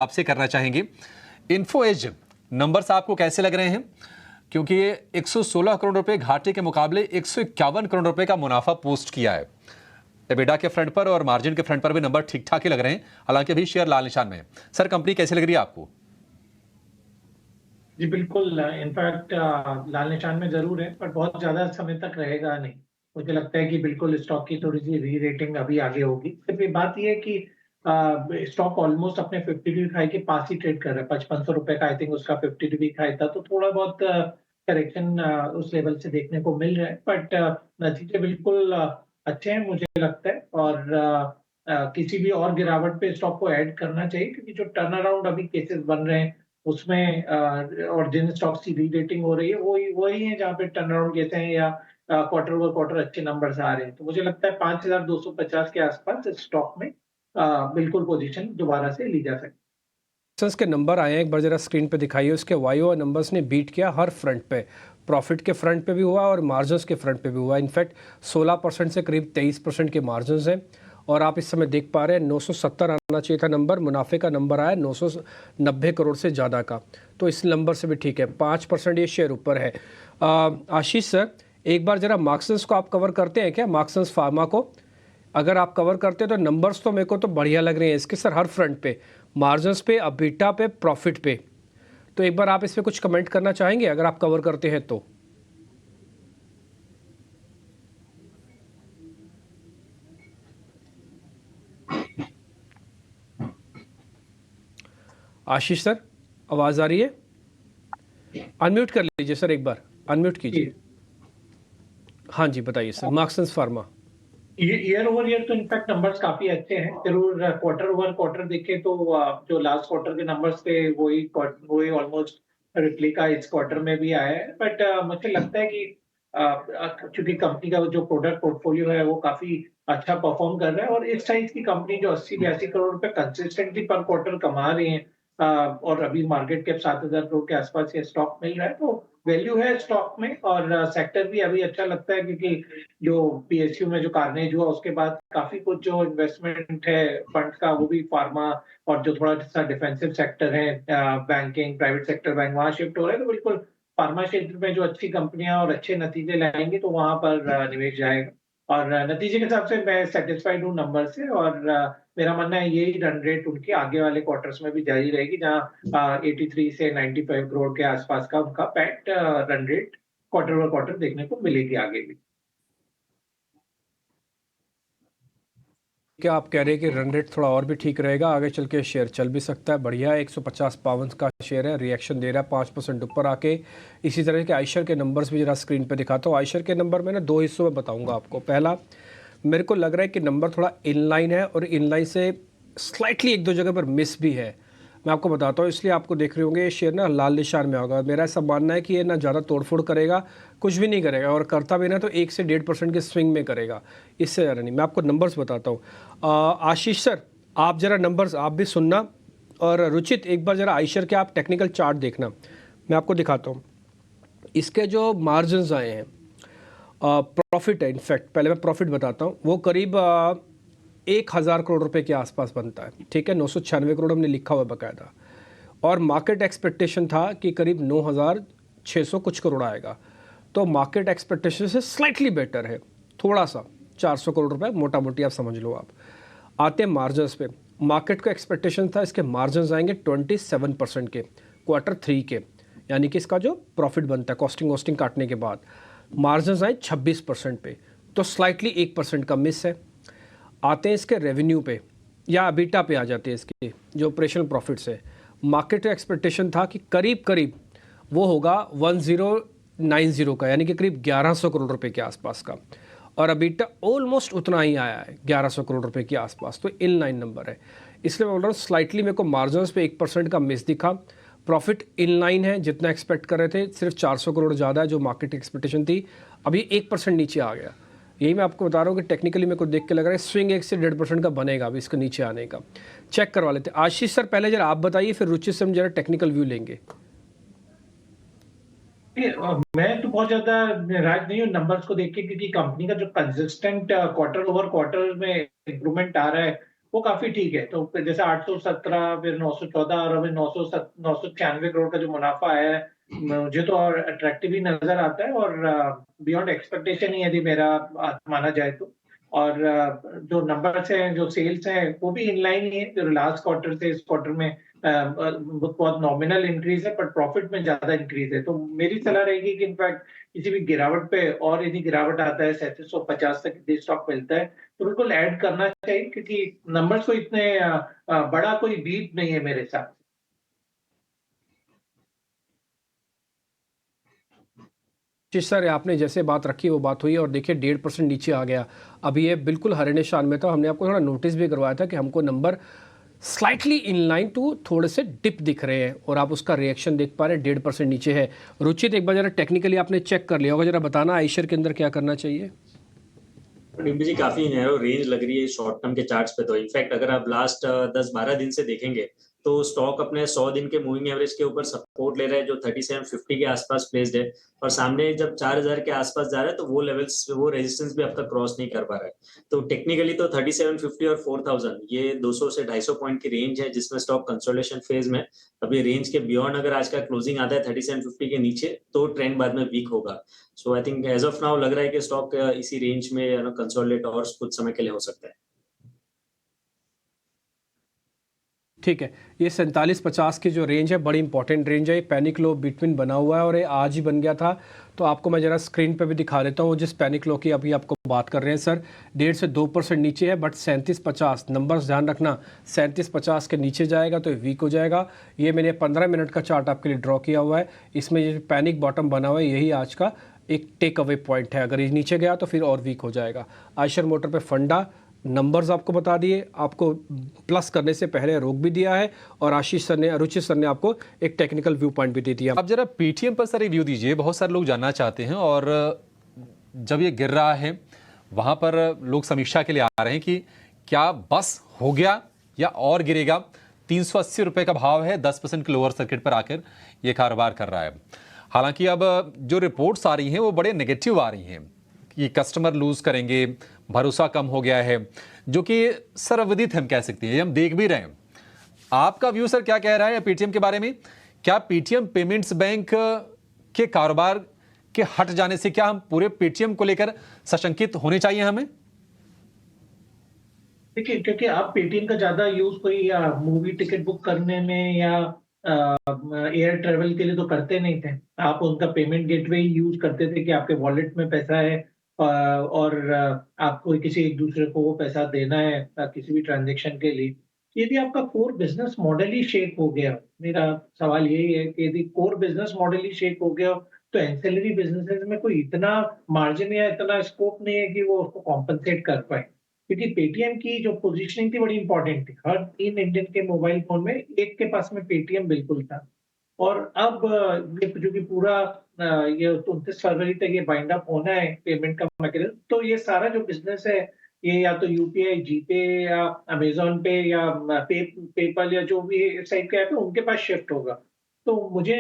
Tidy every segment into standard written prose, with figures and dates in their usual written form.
आपसे करना चाहेंगे, इन्फो एज नंबर्स आपको कैसे लग रहे हैं? क्योंकि ये 116 करोड़ रुपए घाटे के मुकाबले 151 करोड़ रुपए का मुनाफा पोस्ट किया है। एबिडा के फ्रंट पर और मार्जिन के फ्रंट पर भी नंबर ठीक ठाक ही लग रहे हैं, हालांकि अभी शेयर लाल निशान में है। सर, कंपनी कैसी लग रही है आपको? जी बिल्कुल, इनफैक्ट लाल निशान में जरूर है, पर बहुत ज्यादा समय तक रहेगा नहीं। मुझे लगता है कि बिल्कुल स्टॉक की थोड़ी सी री रेटिंग अभी आगे होगी। सिर्फ ये बात ये है कि स्टॉक ऑलमोस्ट अपने 50 वीक हाई के पास ही ट्रेड कर रहा है। 5500 रुपए का आई थिंक उसका 50 वीक हाई था, तो थोड़ा बहुत करेक्शन उस लेवल से देखने को मिल रहा है। बट नतीजे बिल्कुल अच्छे हैं मुझे लगता है। और किसी भी और गिरावट पे स्टॉक को ऐड करना चाहिए, क्योंकि जो टर्न अराउंड अभी केसेस बन रहे हैं उसमें और जिन स्टॉक्स की री-रेटिंग हो रही है वही है जहाँ पे टर्न अराउंड कहते हैं, या क्वार्टर ओवर क्वार्टर अच्छे नंबर्स आ रहे हैं। तो मुझे लगता है 5250 के आसपास इस स्टॉक में बिल्कुल पोजीशन दोबारा से ली जा सकती है। के नंबर आए हैं, एक बार जरा स्क्रीन पे दिखाइए। उसके वाईओ नंबर्स ने बीट किया हर फ्रंट पे। प्रॉफिट के फ्रंट पे भी हुआ और मार्जिन्स के फ्रंट पे भी हुआ। इनफैक्ट 16% से करीब 23% के मार्जिन्स हैं। और आप इस समय देख पा रहे हैं 970 आना चाहिए था नंबर, मुनाफे का नंबर आया 990 करोड़ से ज़्यादा का। तो इस नंबर से भी ठीक है, 5% ये शेयर ऊपर है। आशीष सर, एक बार जरा मार्क्सन्स को आप कवर करते हैं क्या? मार्क्सन्स फार्मा को अगर आप कवर करते हैं तो नंबर्स तो मेरे को तो बढ़िया लग रहे हैं इसके सर, हर फ्रंट पे, मार्जिन्स पे, अबीटा पे, प्रॉफिट पे। तो एक बार आप इस पे कुछ कमेंट करना चाहेंगे अगर आप कवर करते हैं तो? आशीष सर, आवाज आ रही है? अनम्यूट कर लीजिए सर, एक बार अनम्यूट कीजिए। हाँ जी, बताइए sir, Marksans pharma. Year over year तो इनफैक्ट नंबर्स काफी अच्छे हैं। जरूर क्वार्टर ओवर क्वार्टर देखें तो जो लास्ट क्वार्टर के नंबर्स थे वही ऑलमोस्ट रिप्लिका इस क्वार्टर में भी आया है। बट मुझे लगता है कि चूंकि कंपनी का जो प्रोडक्ट पोर्टफोलियो है वो काफी अच्छा परफॉर्म कर रहा है, और इस साइज की कंपनी जो 80-82 करोड़ रुपए कंसिस्टेंटली पर क्वार्टर कमा रही है, और अभी मार्केट कैप 7000 करोड़ के आसपास ये स्टॉक मिल रहा है, तो वैल्यू है स्टॉक में। और सेक्टर भी अभी अच्छा लगता है, क्योंकि जो पीएसयू में जो कार्नेज हुआ उसके बाद काफी कुछ जो इन्वेस्टमेंट है फंड का वो भी फार्मा और जो थोड़ा सा डिफेंसिव सेक्टर है, बैंकिंग, प्राइवेट सेक्टर बैंक, वहां शिफ्ट हो रहे हैं। तो बिल्कुल फार्मा क्षेत्र में जो अच्छी कंपनियां और अच्छे नतीजे लाएंगे तो वहां पर निवेश जाएगा। और नतीजे के हिसाब से मैं सेटिस्फाइड हूँ नंबर से। और मेरा मानना है यही रन रेट उनकी आगे वाले क्वार्टर्स में भी जारी रहेगी, जहाँ 83 से 95 करोड़ के आसपास का उनका PAT run rate quarter over quarter देखने को मिलेगी आगे भी। क्या आप कह रहे हैं कि रन रेट थोड़ा और भी ठीक रहेगा, आगे चल के शेयर चल भी सकता है? बढ़िया है, 150-52 का शेयर है, रिएक्शन दे रहा है 5% ऊपर आके। इसी तरह के आयशर के नंबर्स भी जरा स्क्रीन पे दिखाता हूँ। आयशर के नंबर में ना दो हिस्सों में बताऊंगा आपको। पहला, मेरे को लग रहा है कि नंबर थोड़ा इनलाइन है और इनलाइन से स्लाइटली एक दो जगह पर मिस भी है। मैं आपको बताता हूँ, इसलिए आपको देख रहे होंगे ये शेयर ना लाल निशान में होगा। मेरा ऐसा मानना है कि ये ना ज़्यादा तोड़फोड़ करेगा, कुछ भी नहीं करेगा, और करता भी ना तो 1 से 1.5% के स्विंग में करेगा, इससे ज़्यादा नहीं। मैं आपको नंबर्स बताता हूँ। आशीष सर, आप ज़रा नंबर्स आप भी सुनना, और रुचित एक बार ज़रा आयशर के आप टेक्निकल चार्ट देखना, मैं आपको दिखाता हूँ। इसके जो मार्जिन आए हैं, प्रॉफिट है, इनफैक्ट पहले मैं प्रॉफिट बताता हूँ, वो करीब 1000 करोड़ रुपए के आसपास बनता है। ठीक है, 996 करोड़ हमने लिखा हुआ है बाकायदा। और मार्केट एक्सपेक्टेशन था कि करीब 9600 कुछ करोड़ आएगा। तो मार्केट एक्सपेक्टेशन से स्लाइटली बेटर है, थोड़ा सा 400 करोड़ रुपए मोटा मोटी आप समझ लो। आप आते हैं मार्जिन्स पे। मार्केट का एक्सपेक्टेशन था इसके मार्जिन्स आएंगे 27% के Q3 के, यानी कि इसका जो प्रॉफिट बनता है कॉस्टिंग वॉस्टिंग काटने के बाद, मार्जिन्स आए 26% पे, तो स्लाइटली 1% का मिस है। आते हैं इसके रेवेन्यू पे या अबीटा पे, आ जाते हैं इसके जो ऑपरेशनल प्रॉफिट्स है। मार्केट का एक्सपेक्टेशन था कि करीब करीब वो होगा 1090 का, यानी कि करीब 1100 करोड़ रुपए के आसपास का, और अबीटा ऑलमोस्ट उतना ही आया है 1100 करोड़ रुपए के आसपास। तो इन लाइन नंबर है, इसलिए मैं बोल रहा हूँ स्लाइटली मेरे को मार्जिन्स पे 1% का मिस दिखा। प्रॉफिट इन लाइन है, जितना एक्सपेक्ट कर रहे थे, सिर्फ 400 करोड़ ज़्यादा है जो मार्केट एक्सपेक्टेशन थी, अभी 1% नीचे आ गया। यही मैं आपको बता रहा हूँ कि टेक्निकली मेरे को देख के लग रहा है स्विंग 1 से 1.5% का बनेगा अभी इसके नीचे आने का। चेक करवा लेते हैं। आशीष सर पहले जरा आप बताइए, फिर रुचि से हम जरा टेक्निकल व्यू लेंगे। मैं तो बहुत ज्यादा नाराज नहीं हूँ नंबर्स को देख के, क्योंकि कंपनी का जो कंसिस्टेंट क्वार्टर ओवर क्वार्टर में इंप्रूवमेंट आ रहा है वो काफी ठीक है। तो फिर जैसे 817, फिर 914 और अभी 996 करोड़ का जो मुनाफा आया है, मुझे तो और अट्रैक्टिव ही नजर आता है और बियॉन्ड एक्सपेक्टेशन ही यदि मेरा माना जाए तो। और जो नंबर्स हैं, जो सेल्स हैं, वो भी इनलाइन ही है। जो लास्ट क्वार्टर से इस क्वार्टर में बहुत नॉमिनल इंक्रीज है, बट प्रॉफिट में ज्यादा इंक्रीज है। तो मेरी सलाह रहेगी कि इनफैक्ट किसी भी गिरावट पे और यदि गिरावट आता है 3750 तक यदि स्टॉक मिलता है तो बिल्कुल ऐड करना चाहिए, क्योंकि नंबर्स को इतने बड़ा कोई बीट नहीं है मेरे हिसाब से। जी सर, आपने जैसे बात रखी वो बात हुई और देखिए 1.5% नीचे आ गया। अभी ये बिल्कुल हरे निशान में था। हमने आपको थोड़ा नोटिस भी करवाया था कि हमको नंबर स्लाइटली इनलाइन टू थोड़े से डिप दिख रहे हैं और आप उसका रिएक्शन देख पा रहे हैं, 1.5% नीचे है। रुचित, एक बार जरा टेक्निकली आपने चेक कर लिया होगा, जरा बताना आइशर के अंदर क्या करना चाहिए। डिम्पी जी, काफी नैरो रेंज लग रही है शॉर्ट टर्म के चार्ट्स पे। तो इनफैक्ट अगर आप लास्ट 10-12 दिन से देखेंगे तो स्टॉक अपने 100 दिन के मूविंग एवरेज के ऊपर सपोर्ट ले रहा है, जो 3750 के आसपास प्लेस्ड है। और सामने जब 4000 के आसपास जा रहा है तो वो लेवल्स, वो रेजिस्टेंस भी अब तक क्रॉस नहीं कर पा रहा है। तो टेक्निकली तो 3750 और 4000 ये 200 से 250 पॉइंट की रेंज है, जिसमें स्टॉक कंसोलिडेशन फेज में। अभी रेंज के बियॉन्ड अगर आज का क्लोजिंग आता है 3750 के नीचे तो ट्रेंड बाद में वीक होगा। So I think as of now लग रहा है कि स्टॉक इसी रेंज में कंसोलिडेट और कुछ समय के लिए हो सकता है। ठीक है, ये 4750 की जो रेंज है बड़ी इंपॉर्टेंट रेंज है। पैनिक लो बिटवीन बना हुआ है और ये आज ही बन गया था। तो आपको मैं ज़रा स्क्रीन पे भी दिखा देता हूँ जिस पैनिक लो की अभी आपको बात कर रहे हैं सर। 1.5 से 2% नीचे है, बट 3750 नंबर्स ध्यान रखना, 3750 के नीचे जाएगा तो वीक हो जाएगा। ये मैंने 15 मिनट का चार्ट आपके लिए ड्रॉ किया हुआ है। इसमें ये पैनिक बॉटम बना हुआ है, यही आज का एक टेक अवे पॉइंट है। अगर ये नीचे गया तो फिर और वीक हो जाएगा। आयशर मोटर पे फंडा नंबर्स आपको बता दिए, आपको प्लस करने से पहले रोक भी दिया है और आशीष सर ने, रुचित सर ने आपको एक टेक्निकल व्यू पॉइंट भी दे दिया। अब जरा पेटीएम पर सर रिव्यू दीजिए, बहुत सारे लोग जानना चाहते हैं। और जब ये गिर रहा है वहाँ पर लोग समीक्षा के लिए आ रहे हैं कि क्या बस हो गया या और गिरेगा। 380 रुपये का भाव है, 10% के लोअर सर्किट पर आकर ये कारोबार कर रहा है। हालांकि अब जो रिपोर्ट्स आ रही हैं वो बड़े नेगेटिव आ रही हैं कि कस्टमर लूज करेंगे, भरोसा कम हो गया है, जो कि सर्वविदित हम कह सकते हैं, ये हम देख भी रहे हैं। आपका व्यू सर क्या कह रहा है पेटीएम के बारे में? क्या पेटीएम पेमेंट्स बैंक के कारोबार के हट जाने से क्या हम पूरे पेटीएम को लेकर सशंकित होने चाहिए हमें? देखिए, क्योंकि आप पेटीएम का ज्यादा यूज कोई मूवी टिकट बुक करने में या एयर ट्रेवल के लिए तो करते नहीं थे। आप उनका पेमेंट गेटवे यूज करते थे कि आपके वॉलेट में पैसा है और आपको किसी एक दूसरे को वो पैसा देना है किसी भी ट्रांजेक्शन के लिए। यदि आपका कोर बिजनेस मॉडल ही शेक हो गया, मेरा सवाल यही है कि यदि कोर बिजनेस मॉडल ही शेक हो गया तो एंसेलरी बिजनेसेस में कोई इतना मार्जिन या इतना स्कोप नहीं है कि वो उसको कॉम्पनसेट कर पाए। क्योंकि पेटीएम की जो पोजीशनिंग थी बड़ी इंपॉर्टेंट थी। हर 3 इंडियन के मोबाइल फोन में एक के पास में पेटीएम बिल्कुल था। और अब ये जो कि पूरा ये 29 फरवरी तक ये बाइंड अप होना है पेमेंट का मैकेनिज्म, तो ये सारा जो बिजनेस है ये या तो यूपीआई, जीपे या अमेजोन पे या पेपल या जो भी इस टाइप के ऐप है उनके पास शिफ्ट होगा। तो मुझे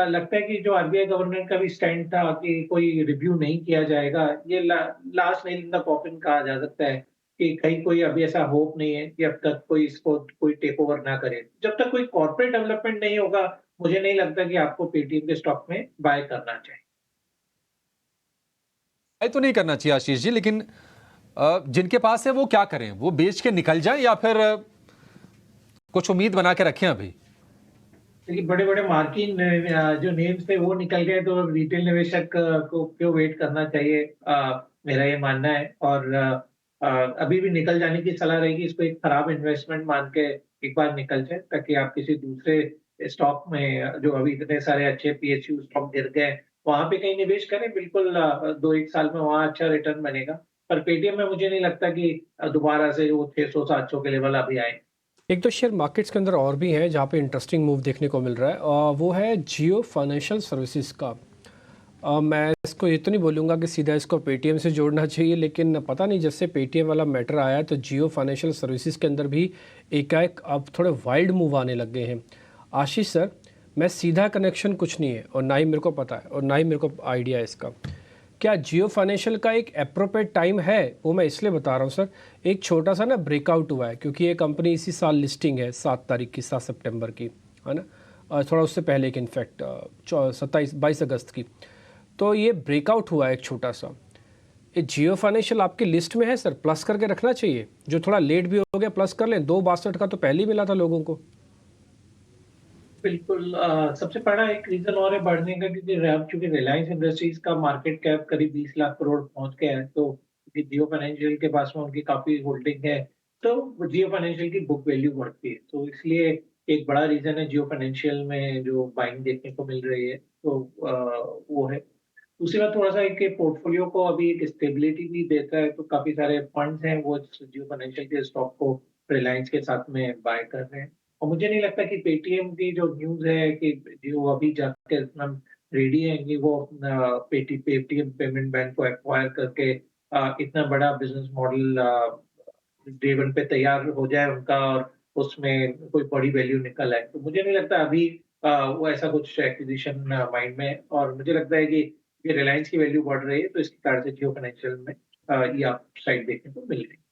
लगता है कि जो आरबीआई गवर्नर का भी स्टैंड था कि कोई रिव्यू नहीं किया जाएगा, ये last nail in the coffin कहा जा सकता है कि कहीं कोई अभी ऐसा होप नहीं है कि अब तक कोई इसको कोई टेक ओवर ना करे। जब तक कोई कॉर्पोरेट डेवलपमेंट नहीं होगा, मुझे नहीं लगता कि आपको पेटीएम के स्टॉक में बाय करना चाहिए। तो नहीं करना चाहिए आशीष जी, लेकिन जिनके पास है वो क्या करें? वो बेच के निकल जाए या फिर कुछ उम्मीद बना के रखें अभी? देखिए, बड़े बड़े मार्किन जो नेम्स थे वो निकल गए तो रिटेल निवेशक को क्यों वेट करना चाहिए, मेरा ये मानना है। और अभी भी निकल जाने की सलाह रहेगी। इसको एक खराब इन्वेस्टमेंट मान के एक बार निकल जाए, ताकि आप किसी दूसरे स्टॉक में जो अभी इतने सारे अच्छे पीएसयू स्टॉक गिर गए वहां पे कहीं निवेश करें। बिल्कुल 2-1 साल में वहां अच्छा रिटर्न बनेगा। पर पेटीएम में मुझे नहीं लगता कि दोबारा से वो 600-700 के लेवल अभी आए। एक दो शेयर मार्केट्स के अंदर और भी हैं जहाँ पे इंटरेस्टिंग मूव देखने को मिल रहा है, और वो है जियो फाइनेंशियल सर्विसेज का। मैं इसको ये तो नहीं बोलूँगा कि सीधा इसको पेटीएम से जोड़ना चाहिए, लेकिन पता नहीं जब से पेटीएम वाला मैटर आया है तो जियो फाइनेंशियल सर्विसेज के अंदर भी एकाएक अब थोड़े वाइल्ड मूव आने लग गए हैं। आशीष सर, मैं सीधा कनेक्शन कुछ नहीं है और ना ही मेरे को पता है और ना ही मेरे को आइडिया है इसका। क्या जियो फाइनेंशियल का एक अप्रोप्रिएट टाइम है? वो मैं इसलिए बता रहा हूँ सर, एक छोटा सा ना ब्रेकआउट हुआ है क्योंकि ये कंपनी इसी साल लिस्टिंग है 7 तारीख की, 7 सितंबर की, है ना, और थोड़ा उससे पहले की इनफैक्ट 22 अगस्त की। तो ये ब्रेकआउट हुआ है एक छोटा सा। ये जियो फाइनेंशियल आपकी लिस्ट में है सर, प्लस करके रखना चाहिए। जो थोड़ा लेट भी हो गया प्लस कर लें, 2.62 का तो पहले ही मिला था लोगों को। बिल्कुल। सबसे बड़ा एक रीजन और है बढ़ने का, क्योंकि चूंकि रिलायंस इंडस्ट्रीज का मार्केट कैप करीब 20 लाख करोड़ पहुंच गया है, तो क्योंकि जियो फाइनेंशियल के पास में उनकी काफी होल्डिंग है, तो जियो फाइनेंशियल की बुक वैल्यू बढ़ती है, तो इसलिए एक बड़ा रीजन है जियो फाइनेंशियल में जो बाइंग देखने को मिल रही है, तो वो है। दूसरी बात, थोड़ा सा एक पोर्टफोलियो को अभी एक स्टेबिलिटी भी देता है, तो काफी सारे फंड्स हैं वो जियो फाइनेंशियल के स्टॉक को रिलायंस के साथ में बाय कर रहे हैं। और मुझे नहीं लगता कि पेटीएम की जो न्यूज है कि जो अभी जाके इतना रेडी है कि वो पेटीएम पेमेंट बैंक को एक्वायर करके इतना बड़ा बिजनेस मॉडल डे वन पे तैयार हो जाए उनका, और उसमें कोई बड़ी वैल्यू निकल आए, तो मुझे नहीं लगता अभी वो ऐसा कुछ एक्विजिशन माइंड में है। और मुझे लगता है कि ये रिलायंस की वैल्यू बढ़ रही है, तो इसके कारण से जियो फाइनेंशियल में ये आप साइड देखने को मिल रही है।